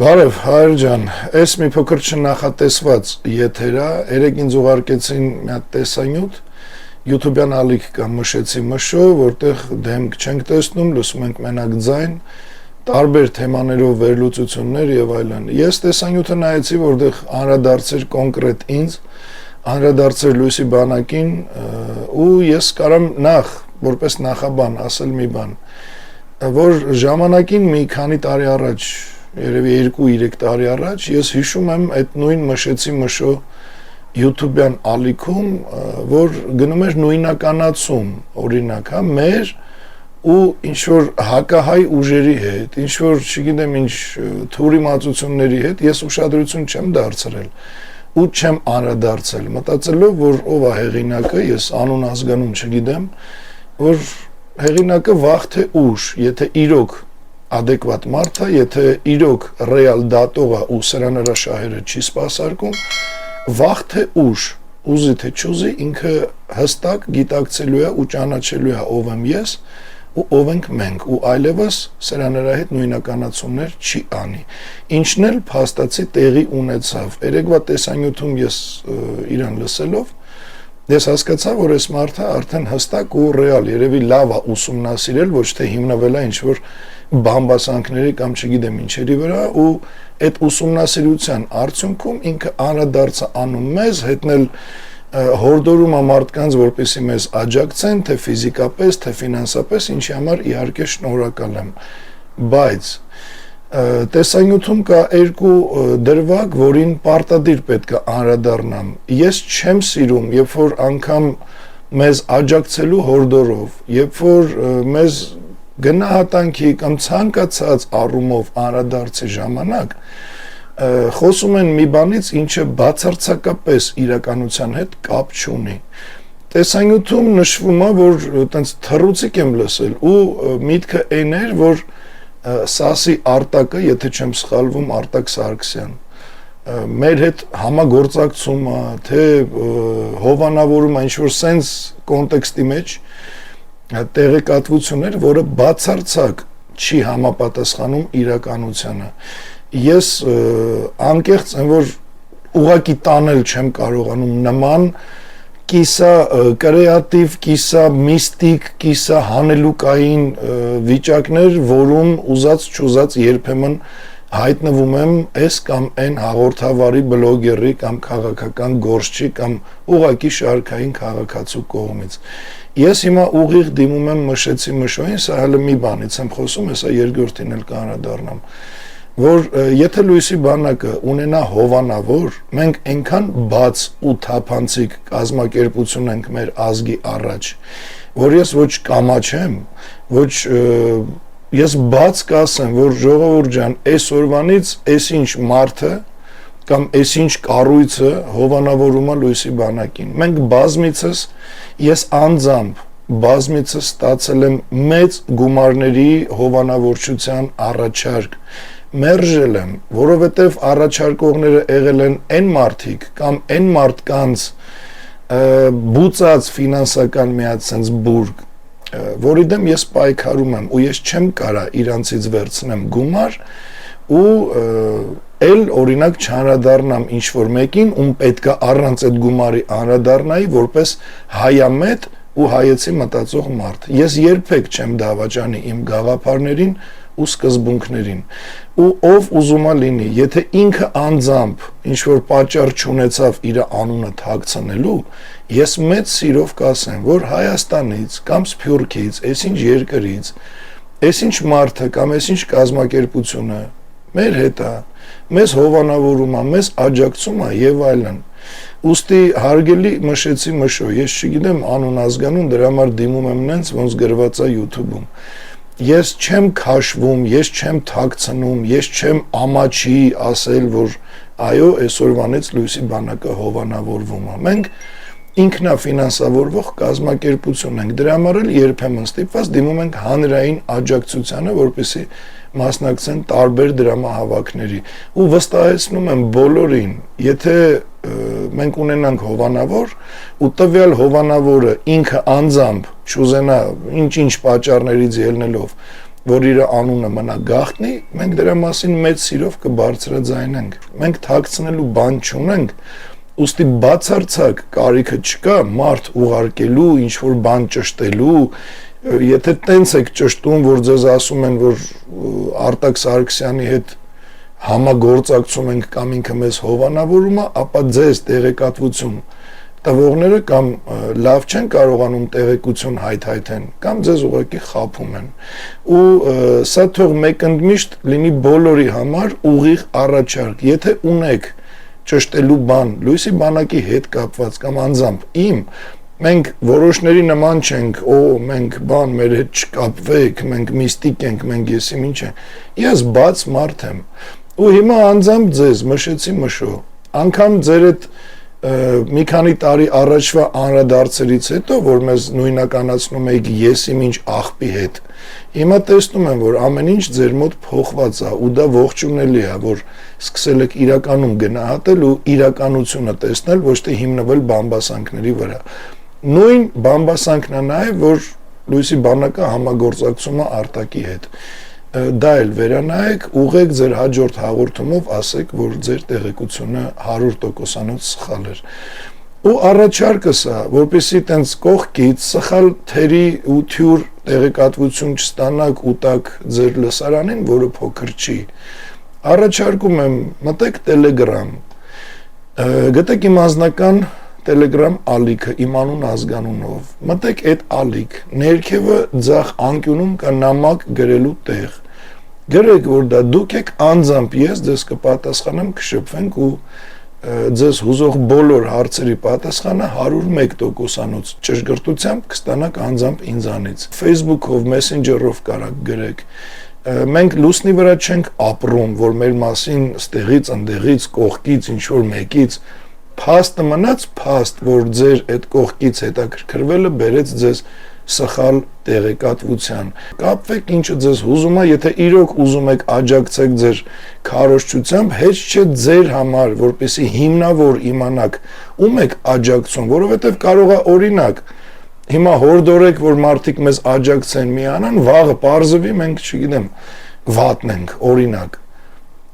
Բարև, հայր ջան, այս մի փոքր չնախատեսված եթերա, երեք ինձ ուղարկեցին մի հատ տեսանյութ, YouTube-յան ալիք կա մշեցի մշո, որտեղ դեմք չենք տեսնում, լսում ենք մենակ ձայն, տարբեր թեմաներով վերլուծություններ եւ այլն։ Ես տեսանյութը նայեցի, որտեղ անդրադարձեր կոնկրետ ինձ, անդրադարձեր Լույսի բանակին, ու ես կարամ նախ, որպես նախաբան, ասել մի բան, որ ժամանակին մի քանի տարի առաջ երևի 2-3 տարի առաջ ես հիշում եմ այդ նույն մշեցի մշո YouTube-յան ալիքում, որ գնում էր նույնականացում, օրինակ, հա, մեր ու ինչ որ հակահայ ուժերի հետ, ինչ որ, չգիտեմ, ինչ թուրիմացությունների հետ ես ուշադրություն չեմ դարձրել ու չեմ անդրադարձել, մտածելով, որ ով է հեղինակը, ես անուն ազգանուն չգիտեմ, որ հեղինակը վաղ թե ուշ, եթե իրոք adekvat մարդը, եթե իրոք ռեալ դատողը ու սրաներա շահերը չի սպասարկում, վաղ թե ուշ, ուզի թե չուզի, ինքը հստակ գիտակցելու է ու ճանաչելու է ով եմ ես ու ով ենք մենք ու այլևս սրաներա հետ նույնականացումներ չի անի։ Ինչն էլ փաստացի տեղի ունեցավ։ Երեկվա տեսանյութում ես իրան լսելով ես հասկացա, որ այս մարդը արդեն հստակ ու ռեալ, երևի լավ է ուսումնասիրել, ոչ թե հիմնվել է ինչ-որ բամբասանքների կամ չգիտեմ ինչերի վրա ու այդ ուսումնասիրության արդյունքում ինքը անդրադարձ է անում մեզ, հետնել հորդորում է մարդկանց, որպեսզի մեզ աջակցեն, թե ֆիզիկապես, թե ֆինանսապես, ինչի համար իհարկե շնորհակալ եմ, բայց տեսանյութում կա երկու դրվագ, որին պարտադիր պետք է անդրադառնամ։ Ես չեմ սիրում, երբ որ անգամ մեզ աջակցելու հորդորով, երբ որ մեզ գնահատանքի կամ ցանկացած առումով անդրադարձի ժամանակ խոսում են մի բանից, ինչը բացարձակապես իրականության հետ կապ չունի։ Տեսանյութում նշվում է, որ տենց թռուցիկ եմ լսել ու միտքը այն էր, որ ՍԱՍ-ի արտակը, եթե չեմ սխալվում, Արտակ Սարգսյան, մեր հետ համագործակցումը, թե հովանավորումը, ինչ-որ սենց կոնտեքստի մեջ տեղեկատվություններ, որը բացարձակ չի համապատասխանում իրականությանը։ Ես անկեղծ եմ, որ ուղղակի տանել չեմ կարողանում նման կիսա կրեատիվ, կիսա միստիկ, կիսա հանելուկային վիճակներ, որում ուզած չուզած երբեմն հայտնվում եմ այս կամ այն հաղորդավարի բլոգերի կամ քաղաքական գործչի կամ ուղղակի շարքային քաղաքացու կողմից։ Ես հիմա ուղիղ դիմում եմ մշեցի մշոյին, սա հələ մի բանից եմ խոսում, հեսա երկրորդին էլ կանրադառնամ, որ եթե Լույսի բանակը ունենա հովանավոր, մենք այնքան բաց ու թափանցիկ կազմակերպություն ենք մեր ազգի առաջ, որ ես ոչ կամաչեմ, ոչ ես բաց կասեմ, որ ժողովուրդ ջան, այսօրվանից այսինչ մարդը կամ այսինչ կառույցը հովանավորում է Լույսի բանակին։ Մենք բազմիցս, ես անձամբ բազմիցս ստացել եմ մեծ գումարների հովանավորչության առաջարկ, մերժել եմ, որովհետև առաջարկողները եղել են այն մարդիկ կամ այն մարդկանց բուծած ֆինանսական մի հատ sense բուրգ, որի դեմ ես պայքարում եմ ու ես չեմ կարա իրանցից վերցնեմ գումար ու էլ օրինակ չանդրադառնամ ինչ-որ մեկին, ում պետքա առանց այդ գումարի անդրադառնայի որպես հայամետ ու հայեցի մտածող մարդ։ Ես երբեք չեմ դավաճանի իմ գաղափարներին ու սկզբունքներին ու ով ուզում է լինի, եթե ինքը անձամբ ինչ-որ պատճառ չունեցավ իր անունը թաքցնելու, ես մեծ սիրով կասեմ, որ Հայաստանից կամ Սփյուռքից, այսինչ երկրից, այսինչ մարդը կամ այսինչ կազմակերպությունը մեր հետ է, մեզ հովանավորում է, մեզ աջակցում է եւ այլն։ Ուստի հարգելի մշեցի մշո, ես չգիտեմ անուն ազգանուն, դրա համար դիմում եմ նենց, ոնց գրված է YouTube-ում։ Ես չեմ քաշվում, ես չեմ թաքցնում, ես չեմ ամաչի ասել, որ այո, այսօրվանից Լույսի բանակը հովանավորվում է։ Մենք ինքնաֆինանսավորվող կազմակերպություն ենք, դրա համար էլ երբեմն ստիպված դիմում ենք հանրային աջակցությանը, որպեսզի մասնակցեն տարբեր դրամահավաքների ու վստահեցնում եմ բոլորին, եթե մենք ունենանք հովանավոր ու տվյալ հովանավորը ինքը անձամբ չուզենա ինչ-ինչ պատճառներից ելնելով որ իր անունը մնա գաղտնի, մենք դրա մասին մեծ սիրով կբարձրաձայնենք։ Մենք թաքցնելու բան չունենք, ուստի բացարձակ կարիքը չկա մարդ ուղարկելու, ինչ որ բան ճշտելու, եթե տենց եք ճշտում, որ ձեզ ասում են, որ Արտակ Սարգսյանի հետ համագործակցում ենք կամ ինքը մեզ հովանավորում է, ապա ձեզ տեղեկատվություն տվողները կամ լավ չեն կարողանում տեղեկություն հայթայթեն, կամ ձեզ ուղղակի խաբում են։ Ու սա թող մեկընդմիշտ լինի բոլորի համար ուղիղ առաջարկ, եթե ունեք ճշտելու բան, լույսի բանակի հետ կապված կամ անձամբ մենք որոշների նման չենք, մենք մեր հետ չկապվեք, մենք միստիկ ենք, մենք եսիմ ինչ ենք։ Ես բաց մարդ եմ, ու հիմա անձամբ ձեզ մշեցի մշո, անգամ ձեր այդ մի քանի տարի առաջվա անդրադարձերից հետո, որ մեզ նույնականացնում եք եսիմ ինչ աղբի հետ, հիմա տեսնում եմ, որ ամեն ինչ ձեր մոտ փոխված է, ու դա ողջունելի է, որ սկսել եք իրականում գնահատել ու իրականությունը տեսնել, ոչ թե հիմնվել բամբասանքների վրա։ Նույն բամբասանքն է նաև, որ լույսի բանակը համագործակցում է Արտակի հետ։ Դա էլ վերանայեք, ուղղեք ձեր հաջորդ հաղորդումով, ասեք, որ ձեր տեղեկությունը 100%-անոց սխալ էր։ Ու առաջարկը սա, որպեսզի տենց կողքից սխալ թերի ու թյուր տեղեկատվություն չստանաք ու տակ ձեր լսարանին, որը փոքր չի։ Առաջարկում եմ մտեք Telegram, գտեք իմ անձնական Telegram ալիքը իմ անուն ազգանունով, մտեք այդ ալիք, ներքևը ձախ անկյունում կա նամակ գրելու տեղ, գրեք, որ դա դուք եք անձամբ, ես ձեզ կպատասխանեմ, կշփվենք ու ձեզ հուզող բոլոր հարցերի պատասխանը 101%-անոց ճշգրտությամբ կստանաք անձամբ ինձանից։ Facebook-ով, Messenger-ով կարաք գրեք։ Մենք լուսնի վրա չենք ապրում, որ մեր մասին ստեղից, ընդեղից, կողքից, ինչ-որ մեկից փաստը մնաց փաստ, որ ձեր այդ կողքից հետաքրքրվելը բերեց ձեզ սխալ տեղեկատվության։ Կապվեք ինչը ձեզ հուզում է, եթե իրոք ուզում եք աջակցեք ձեր քարոզչությամբ, հեչ չէ ձեր համար, որպեսզի հիմնավոր իմանաք ում եք աջակցում, որովհետև կարող է օրինակ հիմա հորդորեք, որ մարդիկ մեզ աջակցեն միանան, վաղը պարզվի մենք, չգիտեմ, վատնենք, օրինակ։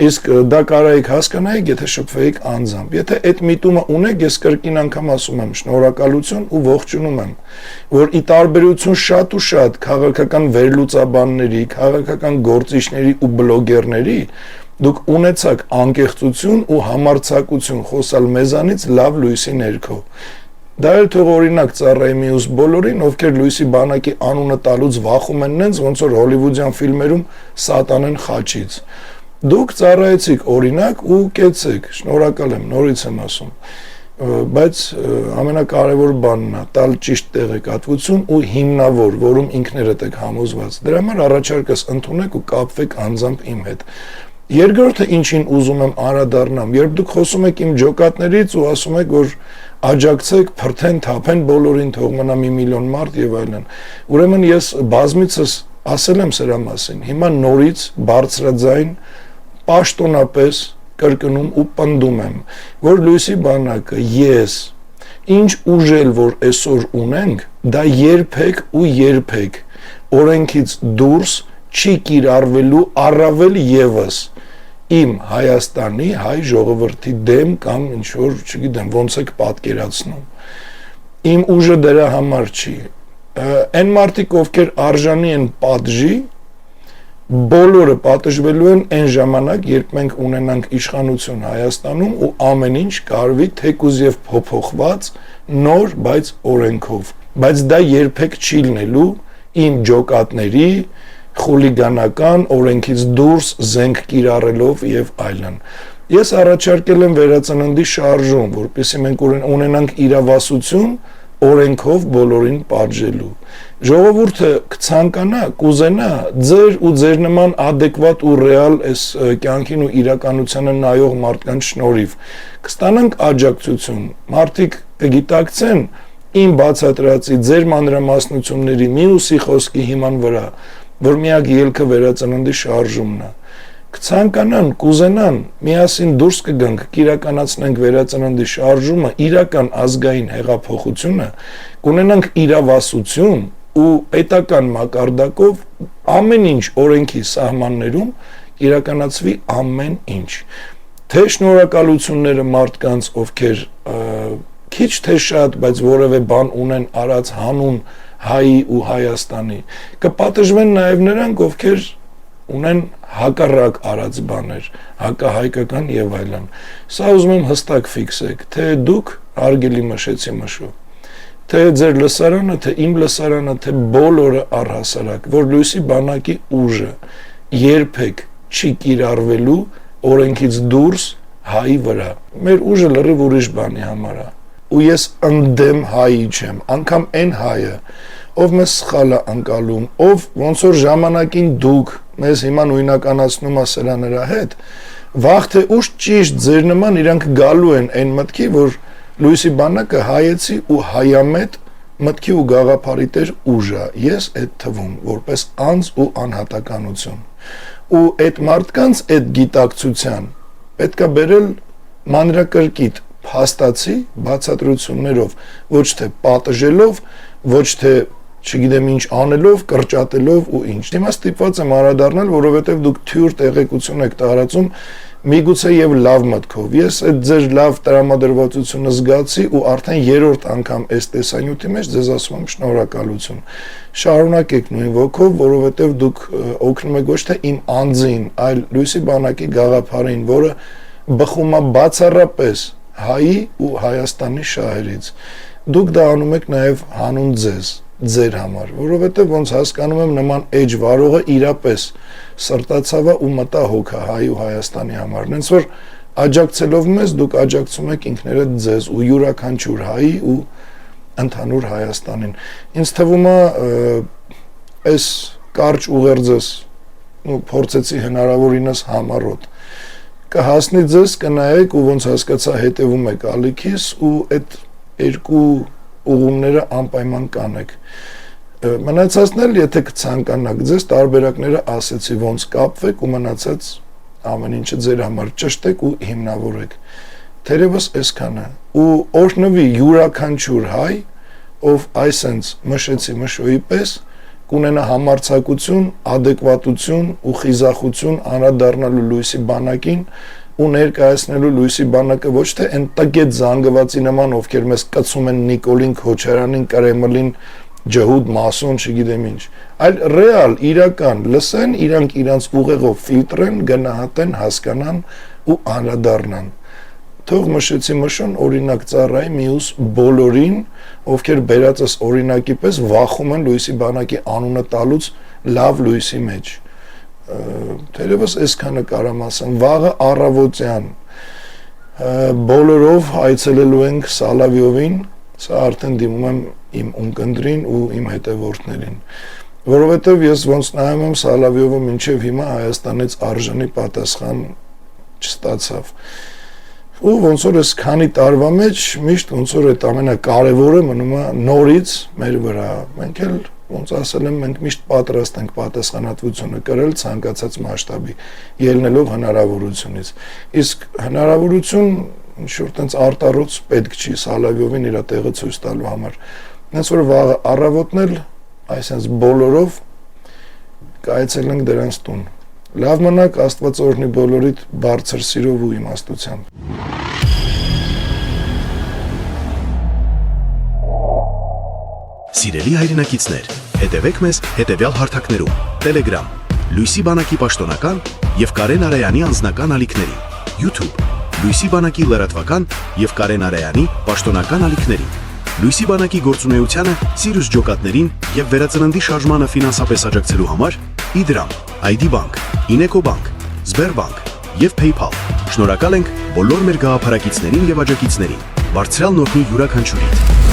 Իսկ դա կարայիք հասկանայիք, եթե շփվեիք անձամբ։ Եթե այդ միտումը ունեք, ես կրկին անգամ ասում եմ շնորհակալություն ու ողջունում եմ, որ ի տարբերություն շատ ու շատ քաղաքական վերլուծաբանների, քաղաքական գործիչների ու բլոգերների, դուք ունեցաք անկեղծություն ու համարձակություն խոսալ մեզանից լավ լույսի ներքո։ Դա էլ թող օրինակ ծառայի մյուս բոլորին, ովքեր լույսի բանակի անունը տալուց վախում են նենց, ոնց որ հոլիվուդյան ֆիլմերում սատանեն խաչից։ Դուք ծառայեցիք օրինակ ու կեցեք, շնորհակալ եմ, նորից եմ ասում, բայց ամենակարևոր բանն է տալ ճիշտ տեղեկատվություն ու հիմնավոր, որում ինքներդ եք համոզված։ Դրա համար առաջարկս ընդունեք ու կապվեք անձամբ իմ հետ։ Երկրորդը ինչին ուզում եմ անդրադառնամ, երբ դուք խոսում եք իմ ջոկատներից ու ասում եք, որ աջակցեք, փրթեն, թափեն բոլորին, թող մնա 1 միլիոն մարդ եւ այլն։ Ուրեմն ես բազմիցս ասել եմ սրա մասին։ Հիմա նորից բարձրաձայն պաշտոնապես կրկնում ու պնդում եմ, որ լույսի բանակը ես ինչ ուժել որ այսօր ունենք, դա երբեք օրենքից դուրս չի կիրառվելու առավել եւս իմ Հայաստանի հայ ժողովրդի դեմ կամ ինչ որ, չգիտեմ, ոնց եք պատկերացնում։ Իմ ուժը դրա համար չի։ Այն մարդիկ, ովքեր արժանի են պատժի, բոլորը պատժվելու են այն ժամանակ, երբ մենք ունենանք իշխանություն Հայաստանում ու ամեն ինչ կարվի թեկուզ եւ փոփոխված նոր, բայց օրենքով։ Բայց դա երբեք չի լինելու իմ ջոկատների խուլիգանական օրենքից դուրս զենք կիրառելով եւ այլն։ Ես առաջարկել եմ վերածննդի շարժում, որպեսզի մենք ունենանք իրավասություն օրենքով բոլորին պատժելու։ Ժողովուրդը կցանկանա, կուզենա ձեր ու ձեր նման adekvat ու ռեալ այս կյանքին ու իրականությանը նայող մարդկանց շնորհիվ կստանանք աջակցություն։ Մարդիկ կգիտակցեն իմ բացատրածի ձեր մանրամասնությունների մյուսի խոսքի հիման վրա, որ միակ ելքը վերածննդի շարժումն է։ Կցանկանան, կուզենան, միասին դուրս կգանք, կիրականացնենք վերածննդի շարժումը, իրական ազգային հեղափոխությունը, կունենանք իրավասություն ու պետական մակարդակով ամեն ինչ օրենքի սահմաններում իրականացվի ամեն ինչ, թե շնորհակալությունները մարդկանց, ովքեր քիչ թե շատ, բայց որևէ բան ունեն արած հանուն հայի ու Հայաստանի, կպատժվեն նաև նրանք, ովքեր ունեն հակառակ արած բաներ, հակահայկական եւ այլն։ Սա ուզում եմ հստակ ֆիքսեք, թե դուք արգելի մշեցի մշու, թե ձեր լսարանը, թե իմ լսարանը, թե բոլորը առհասարակ, որ Լույսի բանակի ուժը երբեք չի կիրառվելու օրենքից դուրս հայի վրա։ Մեր ուժը լրիվ ուրիշ բանի համար է։ Ու ես ընդդեմ հայի չեմ, անգամ այն հայը, ով մեզ սխալ է անցալում, ով ոնց որ ժամանակին դուք մեզ հիմա նույնականացնում է սրա նրա հետ, վաղ թե ուշ ճիշտ ձեր նման իրանք գալու են այն մտքի, որ Լույսի բանակը հայեցի ու հայամետ մտքի ու գաղափարի տեր ուժ է, ես այդ թվում, որպես անձ ու անհատականություն։ Ու այդ մարդկանց այդ գիտակցության պետք է բերել մանրակրկիտ փաստացի բացատրություններով, ոչ թե պատժելով, ոչ թե չգիտեմ ինչ անելով, կրճատելով ու ինչ։ Հիմա ստիպված եմ անդրադառնալ, որովհետև դուք թյուր տեղեկություն եք տարածում, միգուցե եւ լավ մտքով։ Ես այդ ձեր լավ տրամադրվածությունը զգացի ու արդեն երրորդ անգամ այս տեսանյութի մեջ ձեզ ասում եմ շնորհակալություն։ Շարունակեք նույն ոգով, որովհետև դուք օգնում եք ոչ թե իմ անձին, այլ Լույսի բանակի գաղափարին, որը բխում է բացառապես հայի ու Հայաստանի շահերից։ Դուք դա անում եք նաև հանուն ձեր համար, որովհետև ոնց հասկանում եմ նման էջ վարողը իրապես սրտացավա ու մտահոգ է հայի ու Հայաստանի համար, նենց որ աջակցելով մեզ դուք աջակցում եք ինքներդ ձեզ ու յուրաքանչյուր հայի ու ընդհանուր Հայաստանին։ Ինձ թվում է այս կարճ ուղերձս փորձեցի հնարավորինս համառոտ կհասնի ձեզ, կնայեք ու ոնց հասկացա հետևում եք ալիքիս ու այդ երկու ուղումները անպայման կանեք։ Մնացածն էլ, եթե կցանկանաք, ձեզ տարբերակները ասեցի, ոնց կապվեք ու մնացած ամեն ինչը ձեր համար ճշտեք ու հիմնավորեք։ Թերևս այսքանը։ Ու օրհնվի յուրաքանչյուր հայ, ով այսենց մշեցի մշոյի պես կունենա համարձակություն, ադեկվատություն ու խիզախություն անդրադառնալու Լույսի բանակին ու ներկայացնելու Լույսի բանակը ոչ թե այն տգետ զանգվածի նման, ովքեր մեզ կծում են Նիկոլին Քոչարյանին, Կրեմլին, ջհուդ մասոն, չգիտեմ ինչ, այլ ռեալ, իրական, լսեն, իրանք իրանց ուղեղով ֆիլտրեն, գնահատեն, հասկանան ու անդրադառնան։ Թող մշեցի մշոն օրինակ ծառայի մյուս բոլորին, ովքեր բերածս օրինակի պես վախում են Լույսի բանակի անունը տալուց լավ Լույսի մեջ։ Թերևս այսքանը կարամ ասեմ, վաղը առավոտյան բոլորով այցելելու ենք Սալավիովին, սա արդեն դիմում եմ իմ ունկնդրին ու իմ հետևորդներին, որովհետև ես ոնց նայում եմ Սալավիովը մինչև հիմա Հայաստանից արժանի պատասխան չստացավ։ Ու ոնց որ այս քանի տարվա մեջ միշտ ոնց որ այդ ամենակարևորը մնում է նորից մեր վրա։ Մենք էլ ոնց ասել եմ, մենք միշտ պատրաստ ենք պատասխանատվությունը կրել ցանկացած մասշտաբի, ելնելով հնարավորությունից։ Իսկ հնարավորություն ինչ-որ տենց արտառոց պետք չի Սալավիովին իր տեղը ցույց տալու համար։ Հենց որ վաղը առավոտն էլ այսպես բոլորով կայցելենք դրանց տուն։ Լավ մնաք, Աստված օրհնի բոլորիդ բարձր սիրով ու իմաստությամբ։ Սիրելի հայրենակիցներ, հետևեք մեզ հետևյալ հարթակներում. Telegram, Լույսի բանակի պաշտոնական եւ Կարեն Արայանի անձնական ալիքներին, YouTube, Լույսի բանակի լրատվական եւ Կարեն Արայանի պաշտոնական ալիքներին, Լույսի բանակի գործունեությանը, Սիրուս ջոկատներին եւ վերածննդի շարժմանը ֆինանսապես աջակցելու համար Իդրամ, ID Bank, Ineco Bank, Sberbank եւ PayPal։ Շնորհակալ ենք բոլոր մեր գաղափարակիցներին եւ աջակիցներին։ Բարձրյալ նորհի յուրաքանչյուրիդ։